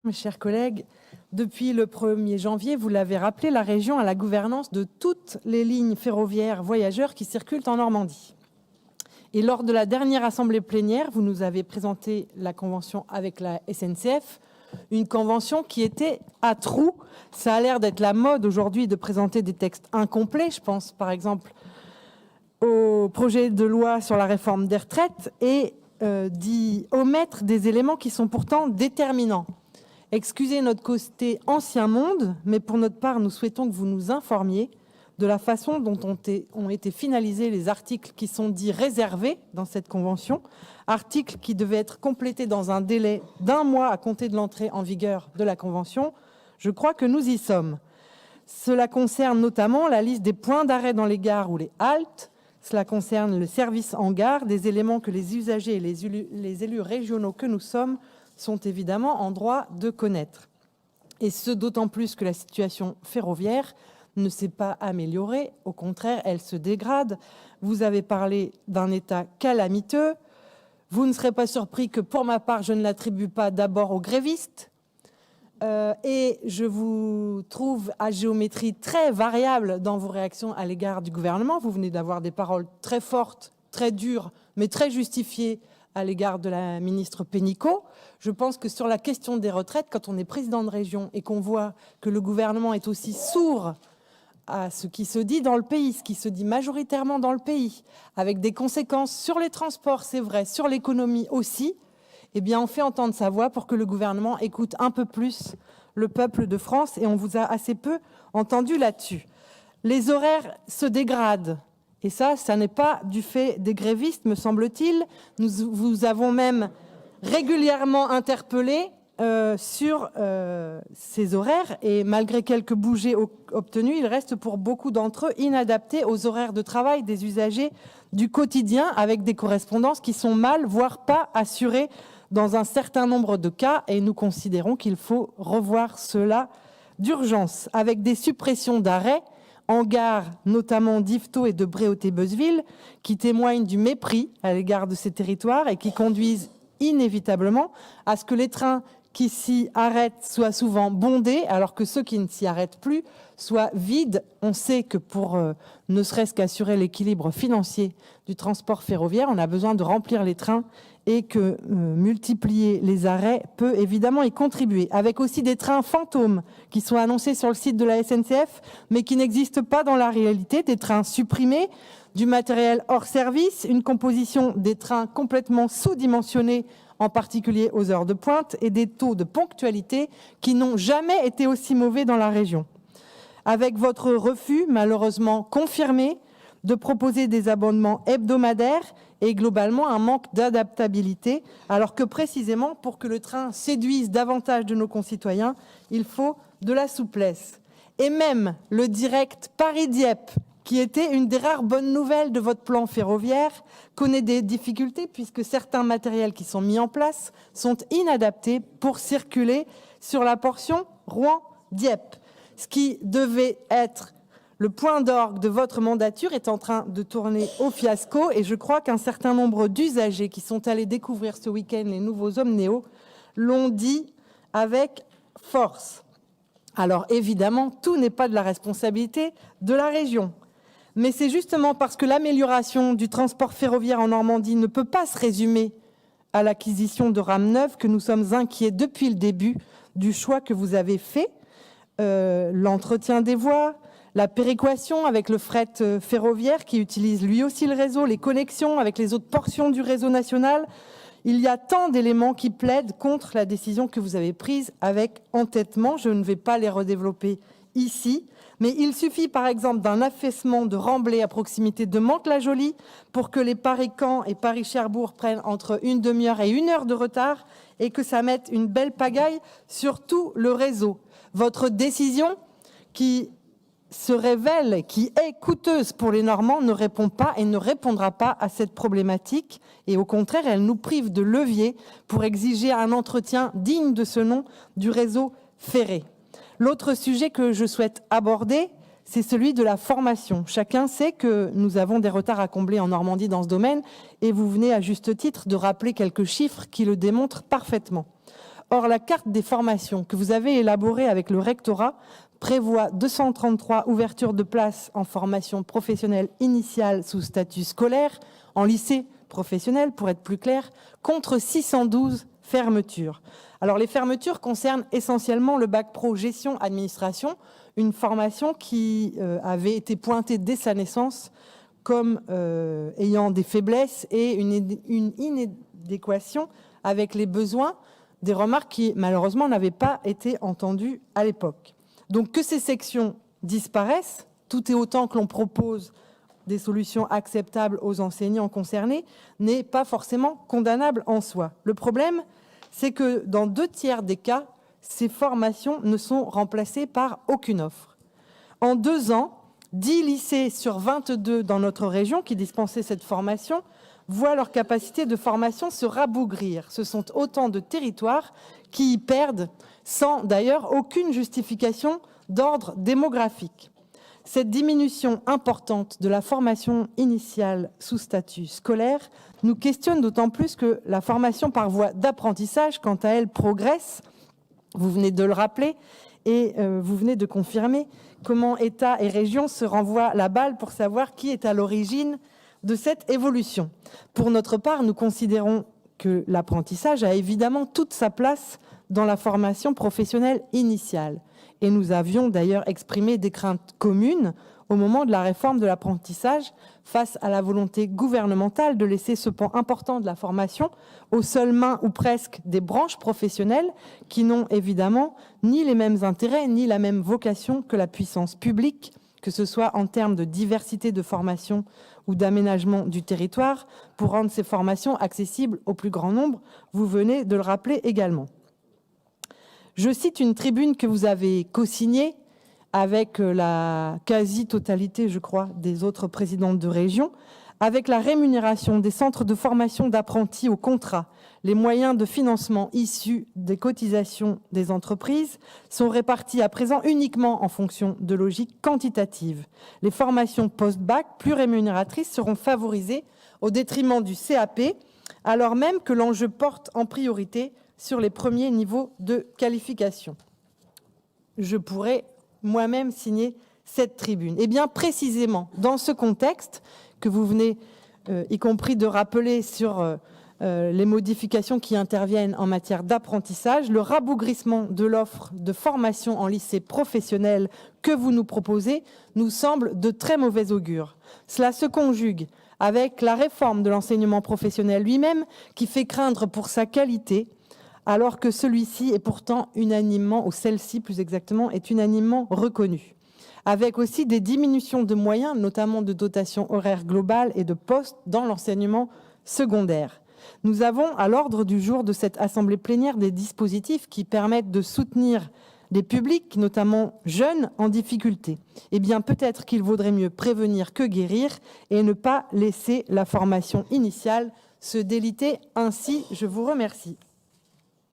Mes chers collègues, depuis le 1er janvier, vous l'avez rappelé, la région a la gouvernance de toutes les lignes ferroviaires voyageurs qui circulent en Normandie. Et lors de la dernière assemblée plénière, vous nous avez présenté la convention avec la SNCF, une convention qui était à trous. Ça a l'air d'être la mode aujourd'hui de présenter des textes incomplets. Je pense par exemple au projet de loi sur la réforme des retraites et d'y omettre des éléments qui sont pourtant déterminants. Excusez notre côté ancien monde, mais pour notre part, nous souhaitons que vous nous informiez de la façon dont ont été finalisés les articles qui sont dits réservés dans cette convention, articles qui devaient être complétés dans un délai d'1 mois à compter de l'entrée en vigueur de la convention. Je crois que nous y sommes. Cela concerne notamment la liste des points d'arrêt dans les gares ou les haltes. Cela concerne le service en gare, des éléments que les usagers et les élus régionaux que nous sommes sont évidemment en droit de connaître. Et ce, d'autant plus que la situation ferroviaire ne s'est pas améliorée. Au contraire, elle se dégrade. Vous avez parlé d'un état calamiteux. Vous ne serez pas surpris que, pour ma part, je ne l'attribue pas d'abord aux grévistes. Et je vous trouve à géométrie très variable dans vos réactions à l'égard du gouvernement. Vous venez d'avoir des paroles très fortes, très dures, mais très justifiées à l'égard de la ministre Pénicaud. Je pense que sur la question des retraites, quand on est président de région et qu'on voit que le gouvernement est aussi sourd à ce qui se dit dans le pays, ce qui se dit majoritairement dans le pays, avec des conséquences sur les transports, c'est vrai, sur l'économie aussi, eh bien on fait entendre sa voix pour que le gouvernement écoute un peu plus le peuple de France, et on vous a assez peu entendu là-dessus. Les horaires se dégradent. Et ça n'est pas du fait des grévistes, me semble-t-il. Nous vous avons même régulièrement interpellé sur ces horaires. Et malgré quelques bougées obtenues, il reste pour beaucoup d'entre eux inadaptés aux horaires de travail des usagers du quotidien, avec des correspondances qui sont mal, voire pas assurées dans un certain nombre de cas. Et nous considérons qu'il faut revoir cela d'urgence, avec des suppressions d'arrêts en gare, notamment d'Yvetot et de Bréauté-Beuzeville, qui témoignent du mépris à l'égard de ces territoires et qui conduisent inévitablement à ce que les trains qui s'y arrêtent soient souvent bondés, alors que ceux qui ne s'y arrêtent plus soient vides. On sait que pour ne serait-ce qu'assurer l'équilibre financier du transport ferroviaire, on a besoin de remplir les trains et que multiplier les arrêts peut évidemment y contribuer, avec aussi des trains fantômes qui sont annoncés sur le site de la SNCF, mais qui n'existent pas dans la réalité, des trains supprimés, du matériel hors service, une composition des trains complètement sous-dimensionnée, en particulier aux heures de pointe, et des taux de ponctualité qui n'ont jamais été aussi mauvais dans la région. Avec votre refus, malheureusement confirmé, de proposer des abonnements hebdomadaires et globalement un manque d'adaptabilité, alors que précisément pour que le train séduise davantage de nos concitoyens, il faut de la souplesse. Et même le direct Paris-Dieppe, qui était une des rares bonnes nouvelles de votre plan ferroviaire, connaît des difficultés puisque certains matériels qui sont mis en place sont inadaptés pour circuler sur la portion Rouen-Dieppe. Ce qui devait être le point d'orgue de votre mandature est en train de tourner au fiasco, et je crois qu'un certain nombre d'usagers qui sont allés découvrir ce week-end les nouveaux Omnéo l'ont dit avec force. Alors évidemment, tout n'est pas de la responsabilité de la région. Mais c'est justement parce que l'amélioration du transport ferroviaire en Normandie ne peut pas se résumer à l'acquisition de rames neuves que nous sommes inquiets depuis le début du choix que vous avez fait. L'entretien des voies, la péréquation avec le fret ferroviaire qui utilise lui aussi le réseau, les connexions avec les autres portions du réseau national. Il y a tant d'éléments qui plaident contre la décision que vous avez prise avec entêtement. Je ne vais pas les redévelopper ici, mais il suffit par exemple d'un affaissement de Remblai à proximité de Mantes-la-Jolie pour que les Paris-Caen et Paris-Cherbourg prennent entre une demi-heure et 1 heure de retard et que ça mette une belle pagaille sur tout le réseau. Votre décision qui se révèle, qui est coûteuse pour les Normands, ne répond pas et ne répondra pas à cette problématique. Et au contraire, elle nous prive de levier pour exiger un entretien digne de ce nom du réseau ferré. L'autre sujet que je souhaite aborder, c'est celui de la formation. Chacun sait que nous avons des retards à combler en Normandie dans ce domaine, et vous venez à juste titre de rappeler quelques chiffres qui le démontrent parfaitement. Or, la carte des formations que vous avez élaborée avec le rectorat prévoit 233 ouvertures de places en formation professionnelle initiale sous statut scolaire, en lycée professionnel pour être plus clair, contre 612 fermetures. Alors les fermetures concernent essentiellement le bac pro gestion administration, une formation qui avait été pointée dès sa naissance comme ayant des faiblesses et une inadéquation avec les besoins, des remarques qui malheureusement n'avaient pas été entendues à l'époque. Donc que ces sections disparaissent, tout et autant que l'on propose des solutions acceptables aux enseignants concernés, n'est pas forcément condamnable en soi. Le problème, c'est que dans 2/3 des cas, ces formations ne sont remplacées par aucune offre. En 2 ans, 10 lycées sur 22 dans notre région qui dispensaient cette formation voient leur capacité de formation se rabougrir. Ce sont autant de territoires qui y perdent, sans d'ailleurs aucune justification d'ordre démographique. Cette diminution importante de la formation initiale sous statut scolaire nous questionne d'autant plus que la formation par voie d'apprentissage, quant à elle, progresse. Vous venez de le rappeler et vous venez de confirmer comment État et région se renvoient la balle pour savoir qui est à l'origine de cette évolution. Pour notre part, nous considérons que l'apprentissage a évidemment toute sa place dans la formation professionnelle initiale. Et nous avions d'ailleurs exprimé des craintes communes au moment de la réforme de l'apprentissage face à la volonté gouvernementale de laisser ce pan important de la formation aux seules mains ou presque des branches professionnelles qui n'ont évidemment ni les mêmes intérêts ni la même vocation que la puissance publique, que ce soit en termes de diversité de formation ou d'aménagement du territoire, pour rendre ces formations accessibles au plus grand nombre. Vous venez de le rappeler également. Je cite une tribune que vous avez co-signée avec la quasi-totalité, je crois, des autres présidentes de région, avec la rémunération des centres de formation d'apprentis au contrat. Les moyens de financement issus des cotisations des entreprises sont répartis à présent uniquement en fonction de logiques quantitatives. Les formations post-bac plus rémunératrices seront favorisées au détriment du CAP, alors même que l'enjeu porte en priorité sur les premiers niveaux de qualification. Je pourrais moi-même signer cette tribune. Et bien précisément dans ce contexte que vous venez, y compris de rappeler sur les modifications qui interviennent en matière d'apprentissage, le rabougrissement de l'offre de formation en lycée professionnel que vous nous proposez nous semble de très mauvais augure. Cela se conjugue avec la réforme de l'enseignement professionnel lui-même qui fait craindre pour sa qualité, alors que celui-ci est pourtant unanimement, ou celle-ci plus exactement, est unanimement reconnue. Avec aussi des diminutions de moyens, notamment de dotation horaire globale et de postes dans l'enseignement secondaire. Nous avons à l'ordre du jour de cette assemblée plénière des dispositifs qui permettent de soutenir des publics, notamment jeunes, en difficulté. Eh bien, peut-être qu'il vaudrait mieux prévenir que guérir et ne pas laisser la formation initiale se déliter ainsi. Je vous remercie.